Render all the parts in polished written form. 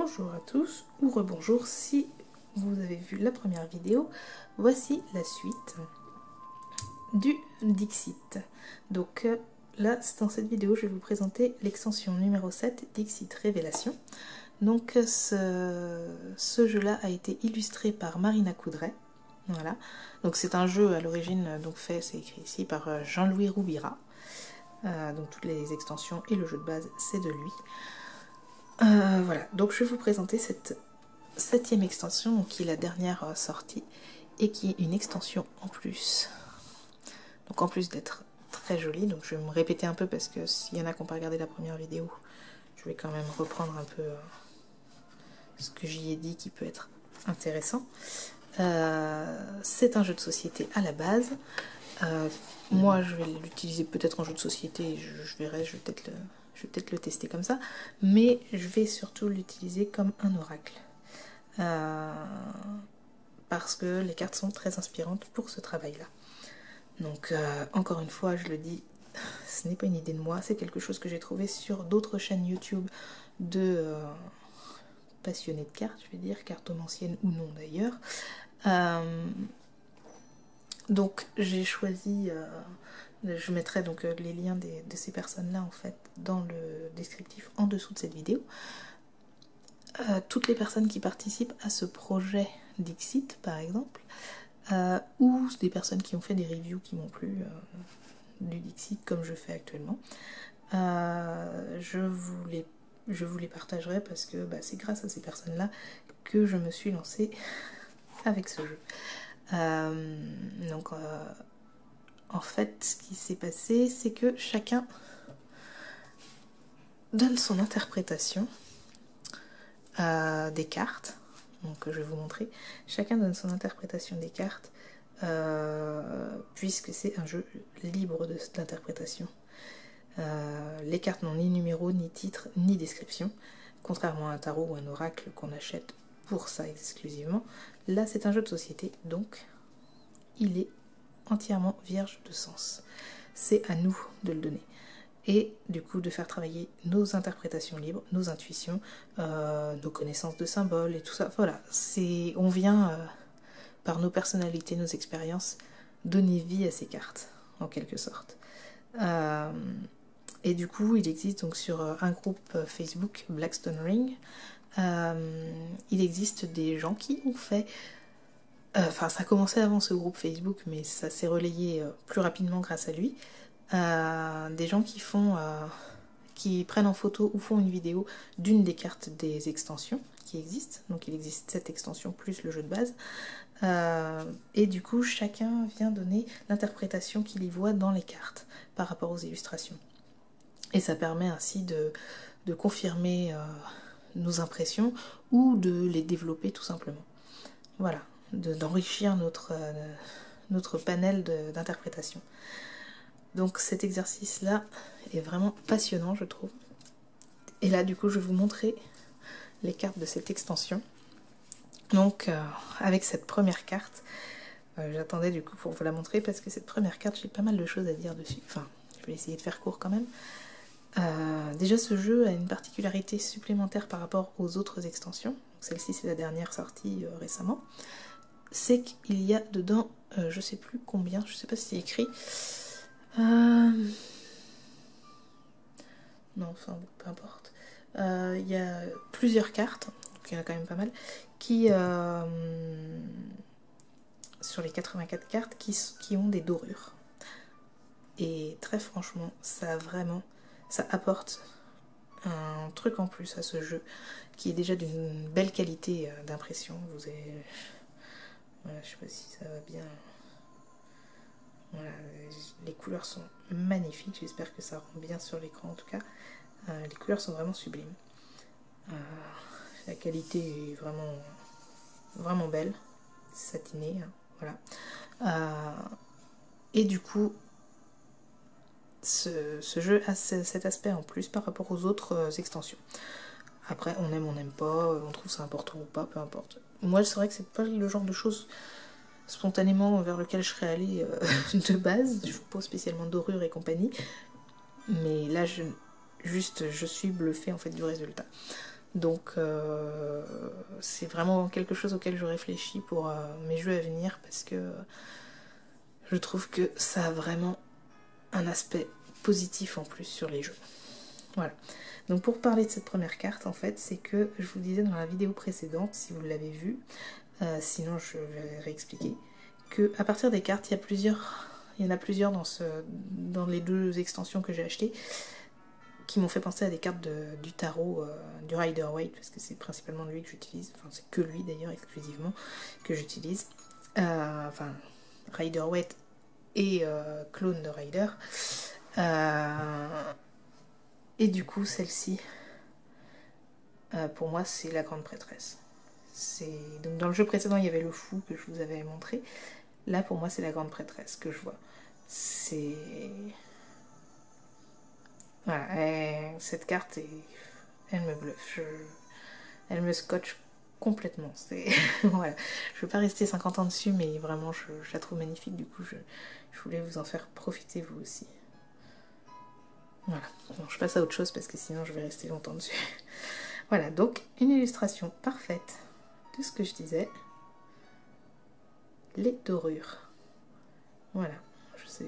Bonjour à tous, ou rebonjour si vous avez vu la première vidéo. Voici la suite du Dixit. Donc là, dans cette vidéo, je vais vous présenter l'extension numéro 7, Dixit Révélation. Donc ce jeu-là a été illustré par Marina Coudray. Voilà. Donc c'est un jeu à l'origine, donc fait, c'est écrit ici, par Jean-Louis Roubira. Donc toutes les extensions et le jeu de base, c'est de lui. Voilà, donc je vais vous présenter cette 7e extension, qui est la dernière sortie, et qui est une extension en plus. Donc en plus d'être très jolie, donc je vais me répéter un peu parce que s'il y en a qui n'ont pas regardé la première vidéo, je vais quand même reprendre un peu ce que j'y ai dit qui peut être intéressant. C'est un jeu de société à la base. Moi je vais l'utiliser peut-être en jeu de société, je verrai, je vais peut-être le tester comme ça, mais je vais surtout l'utiliser comme un oracle. Parce que les cartes sont très inspirantes pour ce travail-là. Donc encore une fois, je le dis, ce n'est pas une idée de moi, c'est quelque chose que j'ai trouvé sur d'autres chaînes YouTube de passionnés de cartes, je vais dire, cartomanciennes ou non d'ailleurs. Donc j'ai choisi, je mettrai donc les liens de ces personnes-là en fait dans le descriptif en dessous de cette vidéo. Toutes les personnes qui participent à ce projet Dixit par exemple, ou des personnes qui ont fait des reviews qui m'ont plu du Dixit comme je fais actuellement, je vous les partagerai parce que c'est grâce à ces personnes-là que je me suis lancée avec ce jeu. Donc en fait ce qui s'est passé, c'est que chacun donne son interprétation des cartes. Donc je vais vous montrer, chacun donne son interprétation des cartes puisque c'est un jeu libre d'interprétation. Les cartes n'ont ni numéro, ni titre, ni description, contrairement à un tarot ou un oracle qu'on achète pour ça exclusivement. Là c'est un jeu de société, donc il est entièrement vierge de sens. C'est à nous de le donner. Et du coup de faire travailler nos interprétations libres, nos intuitions, nos connaissances de symboles et tout ça. Voilà, on vient par nos personnalités, nos expériences, donner vie à ces cartes, en quelque sorte. Et du coup, il existe donc sur un groupe Facebook, Blackstone Ring, il existe des gens qui ont fait... Enfin, ça a commencé avant ce groupe Facebook, mais ça s'est relayé plus rapidement grâce à lui. Des gens qui prennent en photo ou font une vidéo d'une des cartes des extensions qui existent. Donc il existe 7 extensions plus le jeu de base. Et du coup, chacun vient donner l'interprétation qu'il y voit dans les cartes par rapport aux illustrations. Et ça permet ainsi de confirmer nos impressions ou de les développer tout simplement. Voilà, d'enrichir notre panel d'interprétation. Donc cet exercice-là est vraiment passionnant, je trouve. Et là, du coup, je vais vous montrer les cartes de cette extension. Donc, avec cette première carte, j'attendais du coup pour vous la montrer parce que cette première carte, j'ai pas mal de choses à dire dessus. Enfin, je vais essayer de faire court quand même. Déjà, ce jeu a une particularité supplémentaire par rapport aux autres extensions. Celle-ci, c'est la dernière sortie récemment. C'est qu'il y a dedans, je sais plus combien, je sais pas si c'est écrit. Non, enfin bon, peu importe. Il y a plusieurs cartes, donc il y en a quand même pas mal, qui sur les 84 cartes qui ont des dorures. Et très franchement, ça apporte un truc en plus à ce jeu qui est déjà d'une belle qualité d'impression. Vous avez, voilà, je sais pas si ça va bien. Voilà, les couleurs sont magnifiques, j'espère que ça rend bien sur l'écran en tout cas. Les couleurs sont vraiment sublimes. La qualité est vraiment belle, satinée, hein, voilà. Et du coup, ce jeu a cet aspect en plus par rapport aux autres extensions. Après, on aime, on n'aime pas, on trouve ça important ou pas, peu importe. Moi, c'est vrai que c'est pas le genre de choses spontanément vers lequel je serais allée de base. Je ne fais pas spécialement dorure et compagnie. Mais là, je suis bluffée en fait du résultat. Donc c'est vraiment quelque chose auquel je réfléchis pour mes jeux à venir, parce que je trouve que ça a vraiment un aspect positif en plus sur les jeux. Voilà. Donc pour parler de cette première carte, en fait, c'est que je vous disais dans la vidéo précédente, si vous l'avez vue, sinon je vais réexpliquer, que à partir des cartes, il y en a plusieurs dans les 2 extensions que j'ai achetées, qui m'ont fait penser à des cartes du tarot du Rider-Waite, parce que c'est principalement lui que j'utilise, enfin c'est que lui d'ailleurs exclusivement que j'utilise, enfin Rider-Waite et clone de Rider, et du coup celle-ci pour moi c'est la grande prêtresse. Donc dans le jeu précédent il y avait le fou que je vous avais montré, là pour moi c'est la grande prêtresse que je vois. C'est... Voilà, cette carte, elle me bluffe, elle me scotche complètement. Voilà. Je ne veux pas rester 50 ans dessus, mais vraiment, je la trouve magnifique. Du coup, je voulais vous en faire profiter vous aussi. Voilà. Bon, je passe à autre chose parce que sinon, je vais rester longtemps dessus. Voilà, donc une illustration parfaite de ce que je disais. Les dorures. Voilà.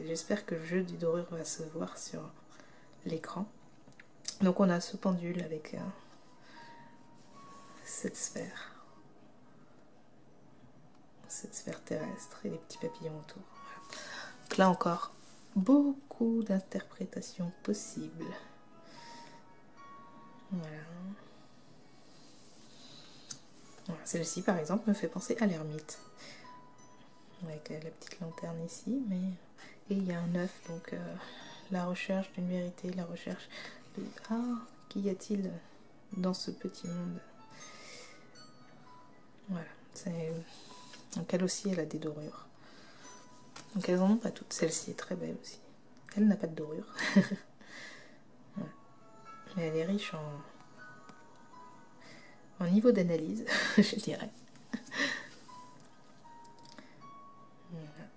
J'espère que le jeu du dorure va se voir sur l'écran. Donc on a ce pendule avec cette sphère terrestre et les petits papillons autour. Voilà. Donc là encore, beaucoup d'interprétations possibles. Voilà. Voilà. Celle-ci par exemple me fait penser à l'ermite. Avec la petite lanterne ici, mais... Et il y a un œuf, donc la recherche d'une vérité, la recherche de... Ah, qu'y a-t-il dans ce petit monde? Voilà, donc elle aussi, elle a des dorures. Donc elles en ont pas toutes. Celle-ci est très belle aussi. Elle n'a pas de dorure. Voilà. Mais elle est riche en niveau d'analyse, je dirais. Voilà.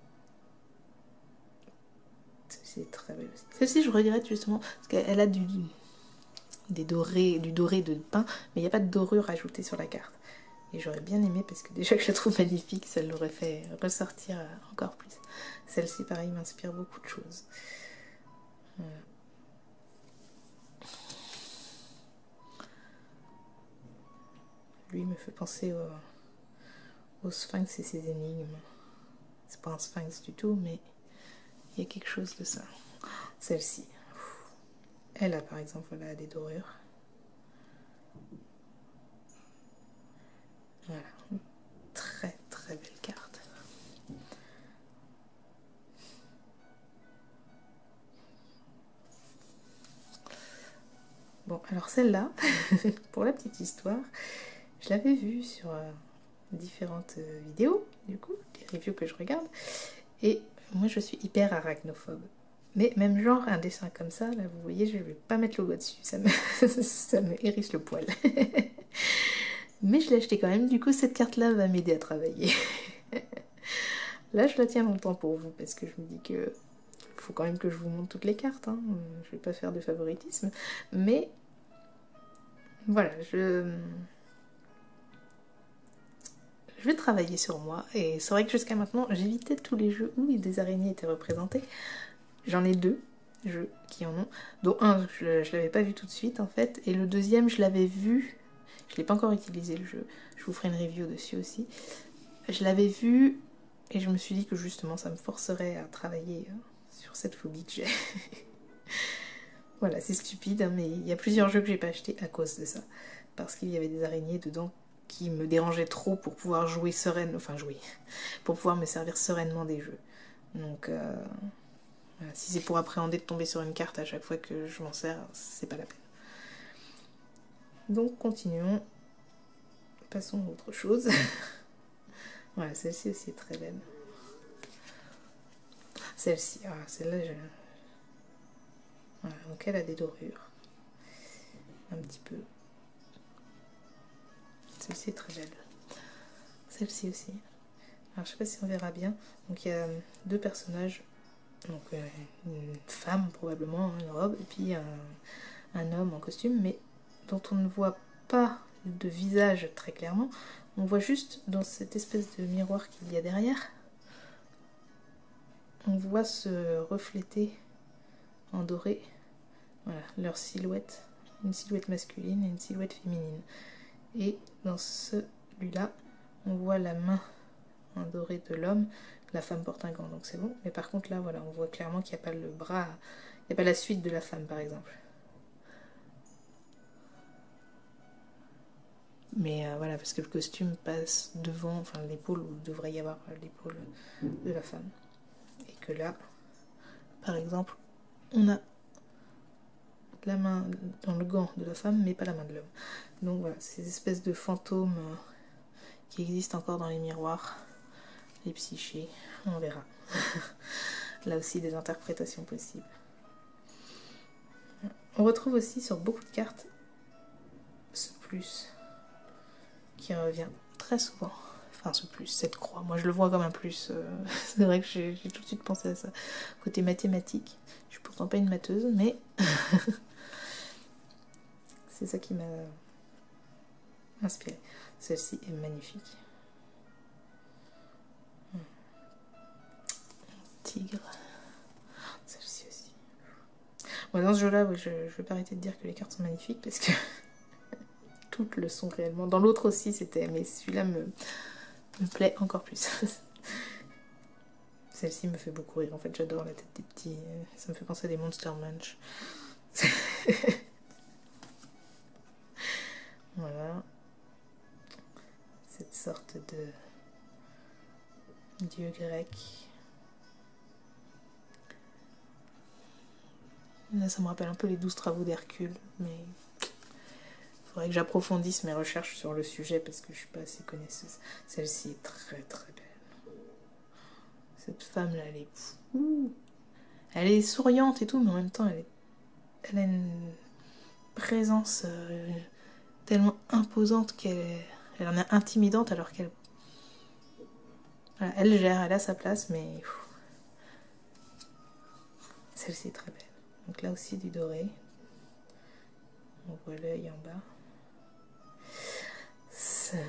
Celle-ci est très belle aussi. Celle-ci, je regrette justement, parce qu'elle a du doré de pain, mais il n'y a pas de dorure ajoutée sur la carte. Et j'aurais bien aimé, parce que déjà que je la trouve magnifique, ça l'aurait fait ressortir encore plus. Celle-ci, pareil, m'inspire beaucoup de choses. Voilà. Lui me fait penser au sphinx et ses énigmes. C'est pas un sphinx du tout, mais il y a quelque chose de ça. Celle-ci. Elle a par exemple voilà, des dorures. Voilà. Une très très belle carte. Bon, alors celle-là, pour la petite histoire, je l'avais vue sur différentes vidéos, du coup, des reviews que je regarde, et moi je suis hyper arachnophobe. Mais même genre un dessin comme ça, là vous voyez, je vais pas mettre le doigt dessus, ça me hérisse le poil. Mais je l'ai acheté quand même, du coup cette carte-là va m'aider à travailler. Là je la tiens longtemps pour vous, parce que je me dis que faut quand même que je vous montre toutes les cartes, hein. Je vais pas faire de favoritisme, mais voilà, je vais travailler sur moi, et c'est vrai que jusqu'à maintenant j'évitais tous les jeux où des araignées étaient représentées. J'en ai 2 jeux qui en ont, dont un je l'avais pas vu tout de suite en fait, et le deuxième je l'avais vu, je l'ai pas encore utilisé le jeu, je vous ferai une review dessus aussi. Je l'avais vu et je me suis dit que justement ça me forcerait à travailler sur cette phobie que j'ai. Voilà, c'est stupide, hein, mais il y a plusieurs jeux que j'ai pas achetés à cause de ça, parce qu'il y avait des araignées dedans qui me dérangeaient trop pour pouvoir jouer sereinement, enfin jouer, pour pouvoir me servir sereinement des jeux. Donc voilà, si c'est pour appréhender de tomber sur une carte à chaque fois que je m'en sers, c'est pas la peine. Donc continuons, passons à autre chose. Voilà, celle-ci aussi est très belle. Celle-ci, ah, celle-là, voilà, donc elle a des dorures. Un petit peu. Celle-ci est très belle. Celle-ci aussi. Alors je sais pas si on verra bien. Donc il y a 2 personnages. Donc une femme probablement, une robe, et puis un homme en costume, mais dont on ne voit pas de visage très clairement, on voit juste dans cette espèce de miroir qu'il y a derrière, on voit se refléter en doré, voilà, leur silhouette, une silhouette masculine et une silhouette féminine. Et dans celui-là, on voit la main en doré de l'homme, la femme porte un gant, donc c'est bon. Mais par contre là, voilà, on voit clairement qu'il n'y a pas le bras, il n'y a pas la suite de la femme par exemple. Mais voilà, parce que le costume passe devant, enfin l'épaule, où devrait y avoir l'épaule de la femme. Et que là, par exemple, on a la main dans le gant de la femme, mais pas la main de l'homme. Donc voilà, ces espèces de fantômes qui existent encore dans les miroirs, les psychés, on verra. Là aussi des interprétations possibles. On retrouve aussi sur beaucoup de cartes ce plus qui revient très souvent. Enfin ce plus, cette croix, moi je le vois comme un plus. C'est vrai que j'ai tout de suite pensé à ça. Côté mathématique, je suis pourtant pas une matheuse, mais c'est ça qui m'a inspiré. Celle-ci est magnifique. Tigre. Celle-ci aussi. Bon, dans ce jeu-là, ouais, je vais pas arrêter de dire que les cartes sont magnifiques parce que toutes le sont réellement. Dans l'autre aussi, c'était, mais celui-là me plaît encore plus. Celle-ci me fait beaucoup rire. En fait, j'adore la tête des petits. Ça me fait penser à des Monster Munch. Voilà. Cette sorte de dieu grec. Là, ça me rappelle un peu les 12 travaux d'Hercule, mais il faudrait que j'approfondisse mes recherches sur le sujet parce que je suis pas assez connaisseuse. Celle-ci est très très belle. Cette femme-là, elle est fou. Elle est souriante et tout, mais en même temps, elle a une présence tellement imposante qu'elle en est intimidante alors qu'elle... Voilà, elle gère, elle a sa place, mais... Celle-ci est très belle. Donc là aussi du doré. On voit l'œil en bas. C'est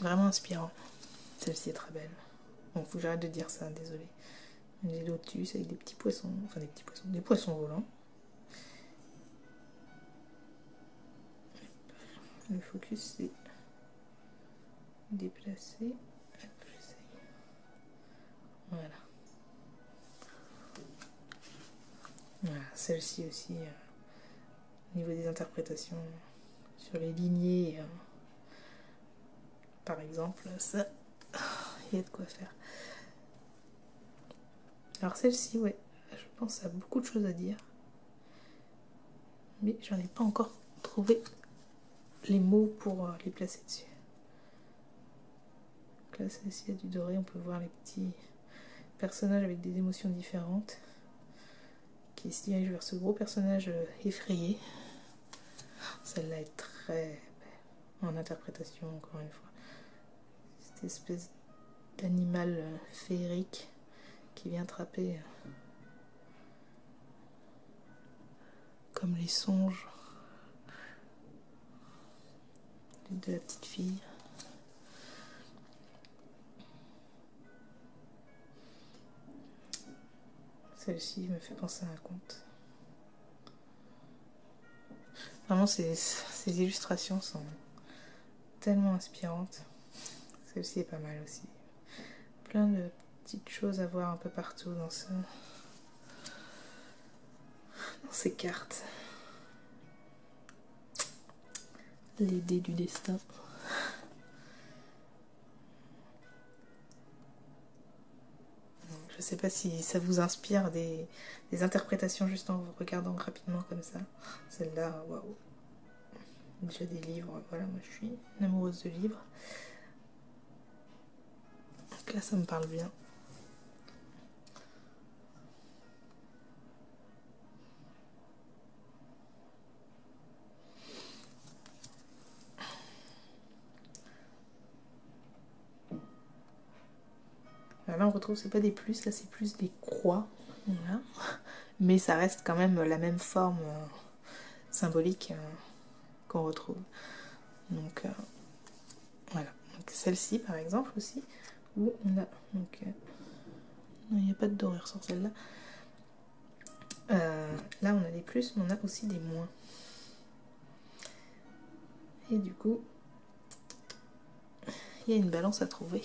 vraiment inspirant. Celle-ci est très belle. Bon, faut que j'arrête de dire ça, désolé. Des lotus avec des petits poissons, enfin des poissons volants. Le focus c'est déplacé. Voilà. Voilà, celle-ci aussi, au niveau des interprétations sur les lignées, par exemple, ça, il y a de quoi faire. Alors celle-ci, ouais, je pense à beaucoup de choses à dire, mais j'en ai pas encore trouvé les mots pour les placer dessus. Donc là, celle-ci, il y a du doré, on peut voir les petits personnages avec des émotions différentes qui se dirigent vers ce gros personnage effrayé. Celle-là est très belle en interprétation, encore une fois. Cette espèce d'animal féerique qui vient attraper comme les songes de la petite fille. Celle-ci me fait penser à un conte. Vraiment, ces illustrations sont tellement inspirantes. Celle-ci est pas mal aussi. Plein de petites choses à voir un peu partout dans ces cartes. Les dés du destin. Je sais pas si ça vous inspire des interprétations juste en vous regardant rapidement comme ça. Celle-là, waouh. Déjà des livres, voilà, moi je suis une amoureuse de livres. Donc là ça me parle bien. Là on retrouve, c'est pas des plus, là c'est plus des croix, voilà. Mais ça reste quand même la même forme symbolique qu'on retrouve. Donc voilà. Donc celle-ci par exemple aussi, où on a donc non, il n'y a pas de dorure sur celle-là. Là on a des plus, mais on a aussi des moins. Et du coup, il y a une balance à trouver.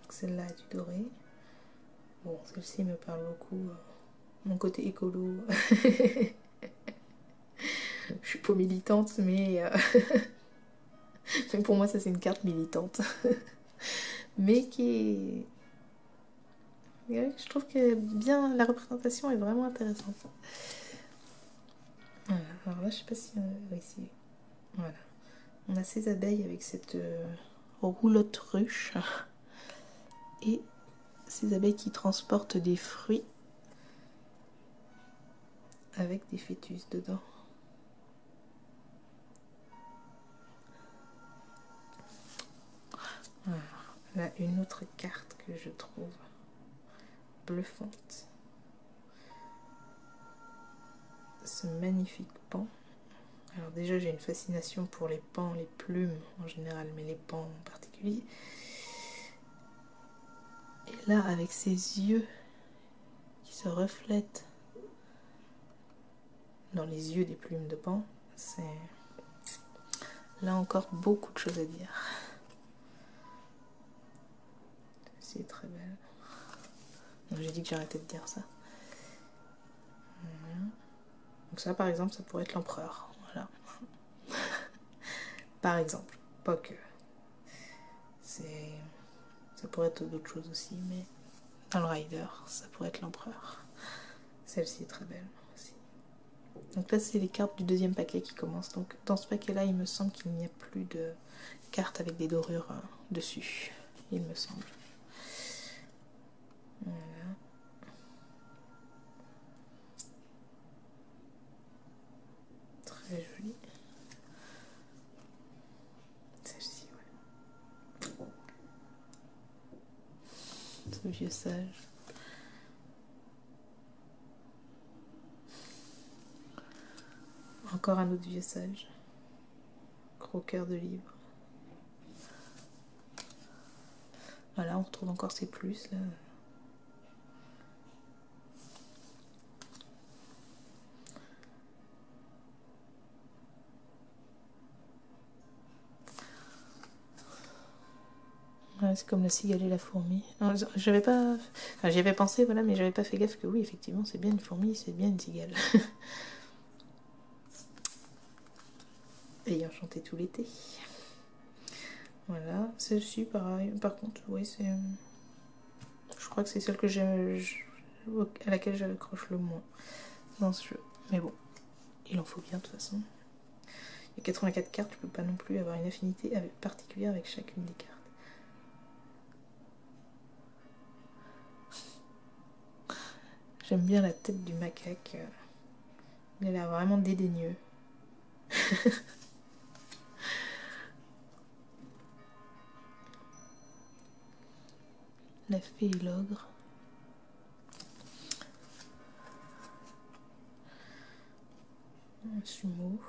Celle-là a du doré. Bon, celle-ci me parle beaucoup. Mon côté écolo. Je suis pas militante, mais pour moi, ça c'est une carte militante. Mais qui est... Ouais, je trouve que bien la représentation est vraiment intéressante. Voilà. Alors là, je sais pas si ici. Voilà. On a ces abeilles avec cette roulotte ruche et ces abeilles qui transportent des fruits avec des fœtus dedans. Alors, là, une autre carte que je trouve bluffante. Ce magnifique pan. Alors déjà, j'ai une fascination pour les pans, les plumes en général, mais les pans en particulier. Et là, avec ces yeux qui se reflètent dans les yeux des plumes de pan, c'est là encore beaucoup de choses à dire. C'est très belle. J'ai dit que j'arrêtais de dire ça. Voilà. Donc ça, par exemple, ça pourrait être l'empereur. Voilà. Par exemple. Pas que. Ça pourrait être d'autres choses aussi, mais dans le rider, ça pourrait être l'empereur. Celle-ci est très belle aussi. Donc là, c'est les cartes du deuxième paquet qui commencent. Donc dans ce paquet-là, il me semble qu'il n'y a plus de cartes avec des dorures dessus. Il me semble. Voilà. Très jolie. Celle-ci, ouais. Ce vieux sage. Encore un autre vieux sage. Croqueur de livres. Voilà, on retrouve encore ces plus là. Ouais, c'est comme la cigale et la fourmi. J'avais pas... Enfin, j'y avais pensé, voilà, mais j'avais pas fait gaffe que oui, effectivement, c'est bien une fourmi, c'est bien une cigale. Ayant chanté tout l'été. Voilà, celle-ci, pareil. Par contre, oui, c'est... Je crois que c'est celle que à laquelle j'accroche le moins dans ce jeu. Mais bon, il en faut bien de toute façon. Il y a 84 cartes, je peux pas non plus avoir une affinité particulière avec chacune des cartes. J'aime bien la tête du macaque. Il a l'air vraiment dédaigneux. La fée et l'ogre. Un sumo.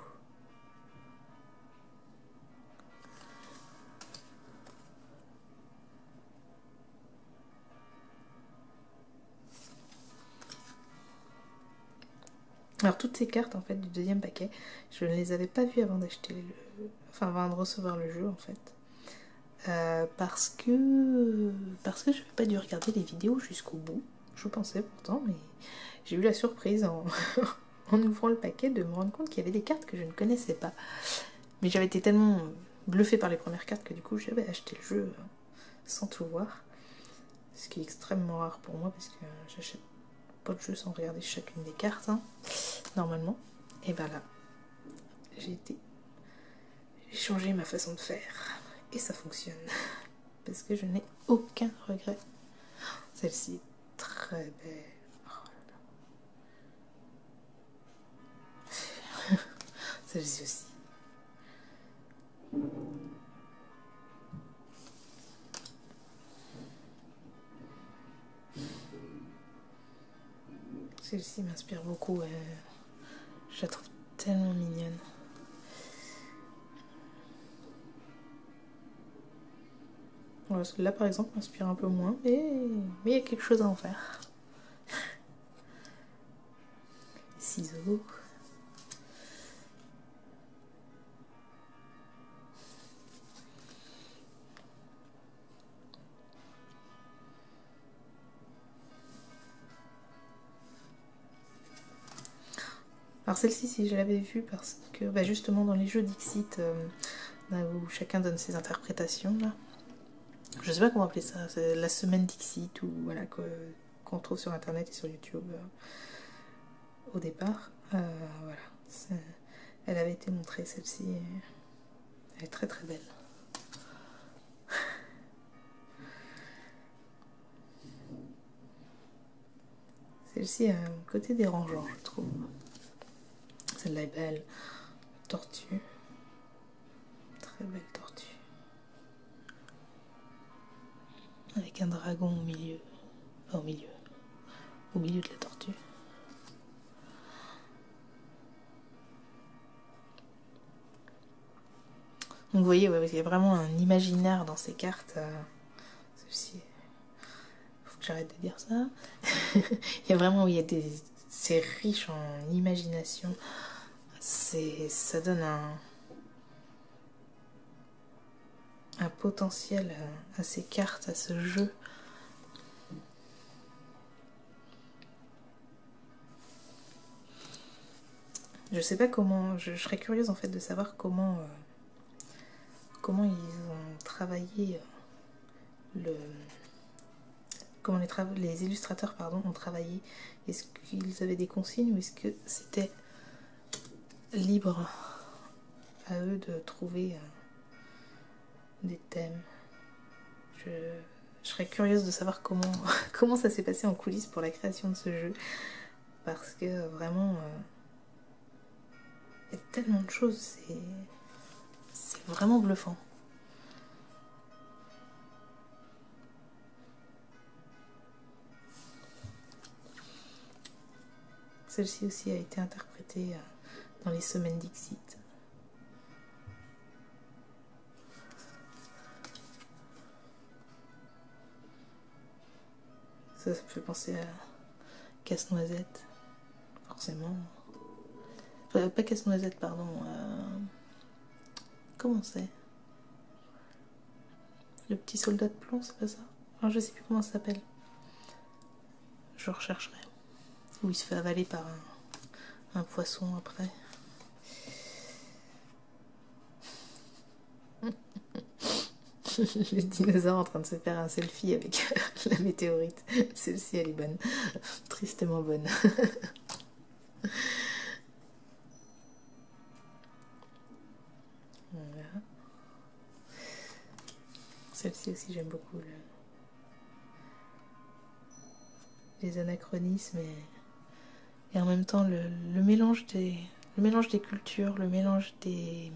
Alors toutes ces cartes en fait du deuxième paquet, je ne les avais pas vues avant d'acheter le... Enfin avant de recevoir le jeu en fait. Parce que je n'avais pas dû regarder les vidéos jusqu'au bout. Je pensais pourtant, mais j'ai eu la surprise en ouvrant le paquet de me rendre compte qu'il y avait des cartes que je ne connaissais pas. Mais j'avais été tellement bluffée par les premières cartes que du coup j'avais acheté le jeu sans tout voir. Ce qui est extrêmement rare pour moi parce que j'achète pas de jeu sans regarder chacune des cartes, hein, normalement. Et ben là, j'ai changé ma façon de faire. Et ça fonctionne. Parce que je n'ai aucun regret. Celle-ci est très belle. Oh là là. Celle-ci aussi. Celle-ci m'inspire beaucoup. Je la trouve tellement mignonne. Voilà, celle-là par exemple m'inspire un peu moins, mais il y a quelque chose à en faire. Les ciseaux. Alors celle-ci, si je l'avais vue parce que justement dans les jeux Dixit, où chacun donne ses interprétations, là, je sais pas comment appeler ça, c'est la semaine Dixit, ou voilà, qu'on trouve sur internet et sur YouTube au départ. Voilà, elle avait été montrée, celle-ci, elle est très très belle. Celle-ci a un côté dérangeant, je trouve. Celle-là est belle. Tortue. Très belle tortue. Avec un dragon au milieu. Enfin, au milieu de la tortue. Donc vous voyez, ouais, il y a vraiment un imaginaire dans ces cartes. Celle-ci, faut que j'arrête de dire ça. Il y a vraiment, c'est riche en imagination. Ça donne un potentiel à ces cartes, à ce jeu. Je sais pas comment, je serais curieuse en fait de savoir comment ils ont travaillé comment les illustrateurs ont travaillé. Est-ce qu'ils avaient des consignes ou est-ce que c'était libre à eux de trouver des thèmes? Je serais curieuse de savoir comment ça s'est passé en coulisses pour la création de ce jeu, parce que vraiment il y a tellement de choses, c'est vraiment bluffant. Celle-ci aussi a été interprétée dans les semaines Dixit. Ça me fait penser à Casse-Noisette, forcément. Enfin, pas Casse-Noisette, pardon. Comment c'est? Le petit soldat de plomb, c'est pas ça? Enfin, je sais plus comment ça s'appelle. Je rechercherai. Où il se fait avaler par un poisson après. Le dinosaure en train de se faire un selfie avec la météorite. Celle-ci, elle est bonne. Tristement bonne. Voilà. Celle-ci aussi, j'aime beaucoup. Les anachronismes et en même temps le mélange des cultures, le mélange des...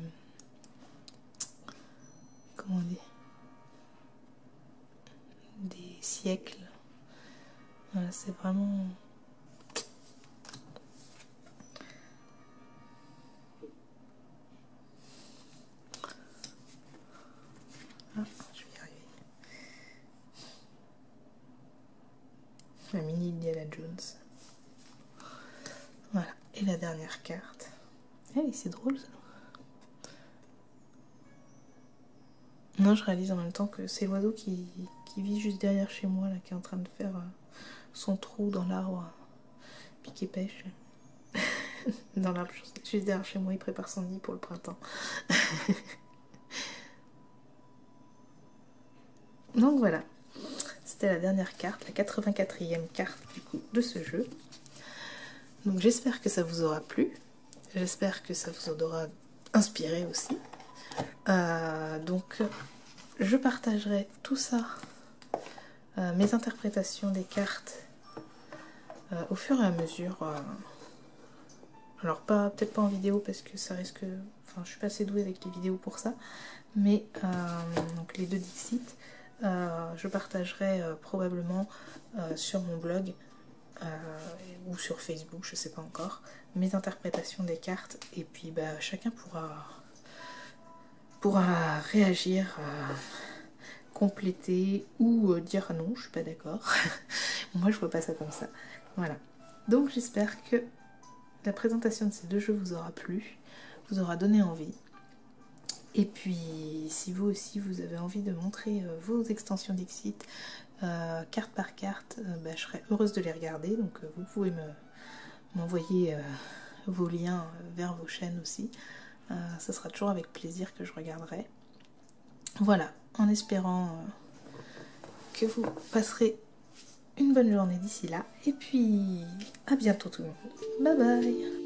Comment on dit? Des siècles. Voilà, c'est vraiment... Ah, je vais y arriver. La mini Indiana Jones. Voilà, et la dernière carte. Hey, c'est drôle ça. Non, je réalise en même temps que c'est l'oiseau qui vit juste derrière chez moi, là, qui est en train de faire son trou dans l'arbre, piquer pêche. Dans l'arbre, juste derrière chez moi, il prépare son nid pour le printemps. Donc voilà, c'était la dernière carte, la 84e carte du coup de ce jeu. Donc j'espère que ça vous aura plu, j'espère que ça vous aura inspiré aussi. Donc je partagerai tout ça, mes interprétations des cartes, au fur et à mesure. Alors peut-être pas en vidéo parce que ça risque... Enfin, je suis pas assez douée avec les vidéos pour ça. Mais donc les deux Dixit, je partagerai probablement sur mon blog ou sur Facebook, je sais pas encore, mes interprétations des cartes, et puis bah, chacun pourra réagir, compléter ou dire non, je suis pas d'accord. Moi je vois pas ça comme ça. Voilà. Donc j'espère que la présentation de ces deux jeux vous aura plu, vous aura donné envie. Et puis si vous aussi vous avez envie de montrer vos extensions Dixit carte par carte, bah, je serais heureuse de les regarder. Donc vous pouvez m'envoyer vos liens vers vos chaînes aussi. Ça sera toujours avec plaisir que je regarderai. Voilà, en espérant que vous passerez une bonne journée d'ici là. Et puis à bientôt tout le monde. Bye bye.